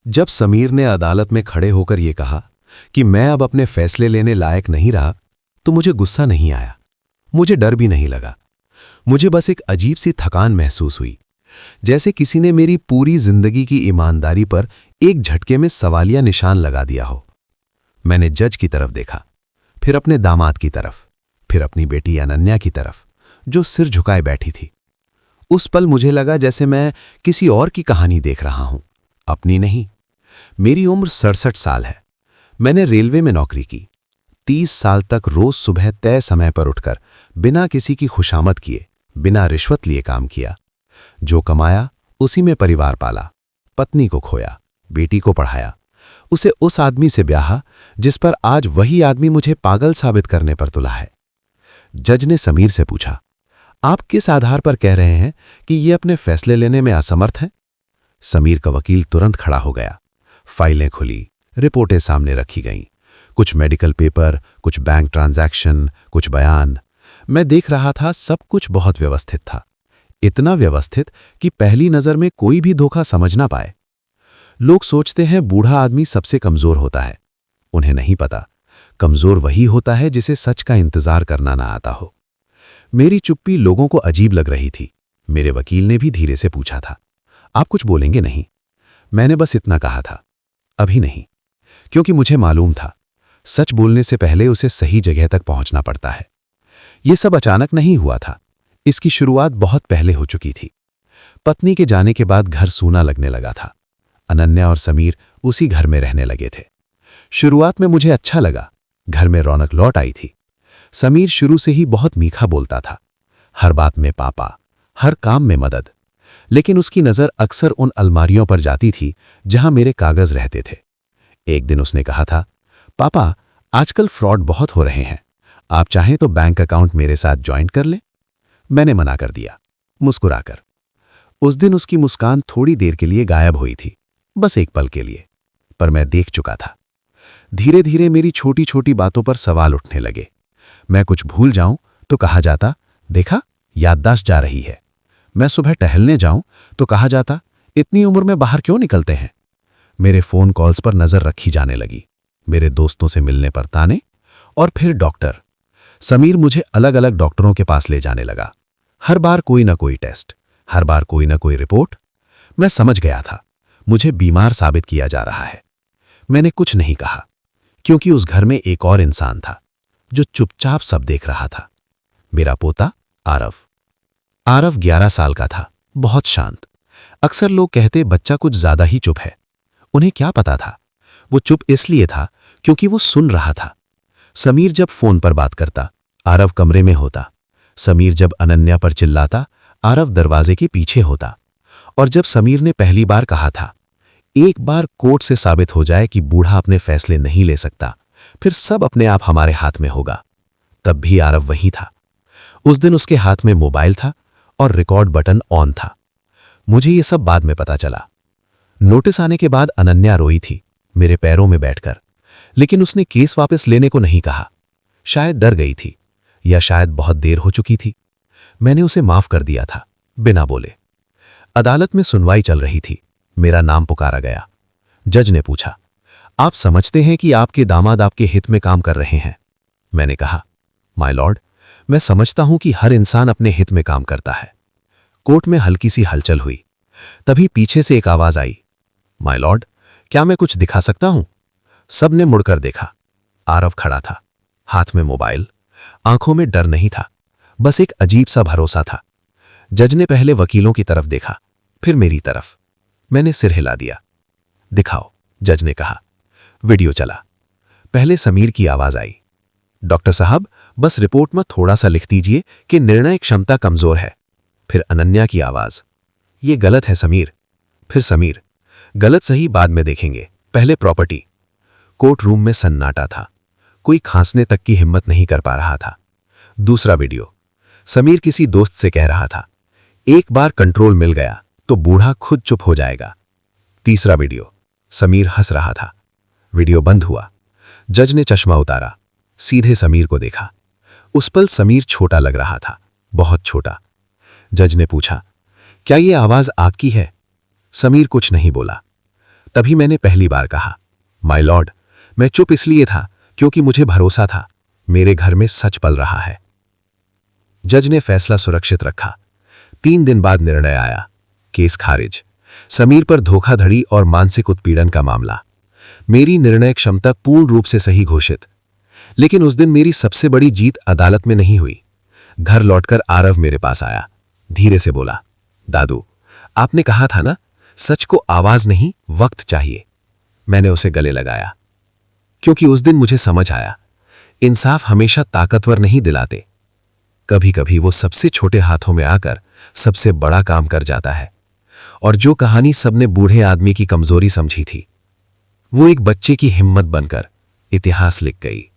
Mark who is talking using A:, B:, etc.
A: जब समीर ने अदालत में खड़े होकर यह कहा कि मैं अब अपने फैसले लेने लायक नहीं रहा, तो मुझे गुस्सा नहीं आया, मुझे डर भी नहीं लगा। मुझे बस एक अजीब सी थकान महसूस हुई, जैसे किसी ने मेरी पूरी जिंदगी की ईमानदारी पर एक झटके में सवालिया निशान लगा दिया हो। मैंने जज की तरफ देखा, फिर अपने दामाद की तरफ, फिर अपनी बेटी अनन्या की तरफ, जो सिर झुकाए बैठी थी। उस पल मुझे लगा जैसे मैं किसी और की कहानी देख रहा हूं, अपनी नहीं। मेरी उम्र 67 साल है। मैंने रेलवे में नौकरी की। 30 साल तक रोज सुबह तय समय पर उठकर बिना किसी की खुशामद किए, बिना रिश्वत लिए काम किया। जो कमाया उसी में परिवार पाला, पत्नी को खोया, बेटी को पढ़ाया, उसे उस आदमी से ब्याहा जिस पर आज वही आदमी मुझे पागल साबित करने पर तुला है। जज ने समीर से पूछा, आप किस आधार पर कह रहे हैं कि ये अपने फैसले लेने में असमर्थ हैं? समीर का वकील तुरंत खड़ा हो गया। फाइलें खुली, रिपोर्टें सामने रखी गईं, कुछ मेडिकल पेपर, कुछ बैंक ट्रांजैक्शन, कुछ बयान। मैं देख रहा था, सब कुछ बहुत व्यवस्थित था, इतना व्यवस्थित कि पहली नजर में कोई भी धोखा समझ ना पाए। लोग सोचते हैं बूढ़ा आदमी सबसे कमजोर होता है। उन्हें नहीं पता, कमजोर वही होता है जिसे सच का इंतजार करना ना आता हो। मेरी चुप्पी लोगों को अजीब लग रही थी। मेरे वकील ने भी धीरे से पूछा था, आप कुछ बोलेंगे नहीं? मैंने बस इतना कहा था, अभी नहीं, क्योंकि मुझे मालूम था सच बोलने से पहले उसे सही जगह तक पहुंचना पड़ता है। यह सब अचानक नहीं हुआ था, इसकी शुरुआत बहुत पहले हो चुकी थी। पत्नी के जाने के बाद घर सूना लगने लगा था। अनन्या और समीर उसी घर में रहने लगे थे। शुरुआत में मुझे अच्छा लगा, घर में रौनक लौट आई थी। समीर शुरू से ही बहुत मीठा बोलता था, हर बात में पापा, हर काम में मदद। लेकिन उसकी नज़र अक्सर उन अलमारियों पर जाती थी जहां मेरे कागज रहते थे। एक दिन उसने कहा था, पापा आजकल फ्रॉड बहुत हो रहे हैं, आप चाहें तो बैंक अकाउंट मेरे साथ ज्वाइन कर लें। मैंने मना कर दिया, मुस्कुराकर। उस दिन उसकी मुस्कान थोड़ी देर के लिए गायब हुई थी, बस एक पल के लिए, पर मैं देख चुका था। धीरे धीरे मेरी छोटी छोटी बातों पर सवाल उठने लगे। मैं कुछ भूल जाऊं तो कहा जाता, देखा याददाश्त जा रही है। मैं सुबह टहलने जाऊं तो कहा जाता, इतनी उम्र में बाहर क्यों निकलते हैं। मेरे फोन कॉल्स पर नजर रखी जाने लगी, मेरे दोस्तों से मिलने पर ताने, और फिर डॉक्टर। समीर मुझे अलग अलग डॉक्टरों के पास ले जाने लगा। हर बार कोई ना कोई टेस्ट, हर बार कोई ना कोई रिपोर्ट। मैं समझ गया था, मुझे बीमार साबित किया जा रहा है। मैंने कुछ नहीं कहा, क्योंकि उस घर में एक और इंसान था जो चुपचाप सब देख रहा था। मेरा पोता आरव। आरव 11 साल का था, बहुत शांत। अक्सर लोग कहते बच्चा कुछ ज्यादा ही चुप है। उन्हें क्या पता था, वो चुप इसलिए था क्योंकि वो सुन रहा था। समीर जब फोन पर बात करता, आरव कमरे में होता। समीर जब अनन्या पर चिल्लाता, आरव दरवाजे के पीछे होता। और जब समीर ने पहली बार कहा था, एक बार कोर्ट से साबित हो जाए कि बूढ़ा अपने फैसले नहीं ले सकता, फिर सब अपने आप हमारे हाथ में होगा, तब भी आरव वही था। उस दिन उसके हाथ में मोबाइल था और रिकॉर्ड बटन ऑन था। मुझे ये सब बाद में पता चला। नोटिस आने के बाद अनन्या रोई थी, मेरे पैरों में बैठकर, लेकिन उसने केस वापस लेने को नहीं कहा। शायद डर गई थी, या शायद बहुत देर हो चुकी थी। मैंने उसे माफ कर दिया था, बिना बोले। अदालत में सुनवाई चल रही थी। मेरा नाम पुकारा गया। जज ने पूछा, आप समझते हैं कि आपके दामाद आपके हित में काम कर रहे हैं? मैंने कहा, माय लॉर्ड, मैं समझता हूं कि हर इंसान अपने हित में काम करता है। कोर्ट में हल्की सी हलचल हुई। तभी पीछे से एक आवाज आई, माय लॉर्ड, क्या मैं कुछ दिखा सकता हूं? सबने मुड़कर देखा। आरव खड़ा था, हाथ में मोबाइल, आंखों में डर नहीं था, बस एक अजीब सा भरोसा था। जज ने पहले वकीलों की तरफ देखा, फिर मेरी तरफ। मैंने सिर हिला दिया। दिखाओ, जज ने कहा। वीडियो चला। पहले समीर की आवाज आई, डॉक्टर साहब, बस रिपोर्ट में थोड़ा सा लिख दीजिए कि निर्णय क्षमता कमजोर है। फिर अनन्या की आवाज, ये गलत है समीर। फिर समीर, गलत सही बाद में देखेंगे, पहले प्रॉपर्टी। कोर्ट रूम में सन्नाटा था, कोई खांसने तक की हिम्मत नहीं कर पा रहा था। दूसरा वीडियो, समीर किसी दोस्त से कह रहा था, एक बार कंट्रोल मिल गया तो बूढ़ा खुद चुप हो जाएगा। तीसरा वीडियो, समीर हंस रहा था। वीडियो बंद हुआ। जज ने चश्मा उतारा, सीधे समीर को देखा। उस पल समीर छोटा लग रहा था, बहुत छोटा। जज ने पूछा, क्या ये आवाज आपकी है? समीर कुछ नहीं बोला।
B: तभी मैंने पहली बार कहा, माय लॉर्ड, मैं चुप इसलिए था क्योंकि मुझे भरोसा था मेरे घर में सच पल रहा है। जज ने फैसला सुरक्षित रखा। 3 दिन बाद निर्णय आया, केस खारिज। समीर पर धोखाधड़ी और मानसिक उत्पीड़न का मामला। मेरी निर्णय क्षमता पूर्ण रूप से सही घोषित। लेकिन उस दिन मेरी सबसे बड़ी जीत अदालत में नहीं हुई। घर लौटकर आरव मेरे पास आया, धीरे से बोला, दादू, आपने कहा था ना, सच को आवाज नहीं वक्त चाहिए। मैंने उसे गले लगाया, क्योंकि उस दिन मुझे समझ आया, इंसाफ हमेशा ताकतवर नहीं दिलाते, कभी कभी वो सबसे छोटे हाथों में आकर सबसे बड़ा काम कर जाता है। और जो कहानी सबने बूढ़े आदमी की कमजोरी समझी थी, वो एक बच्चे की हिम्मत बनकर इतिहास लिख गई।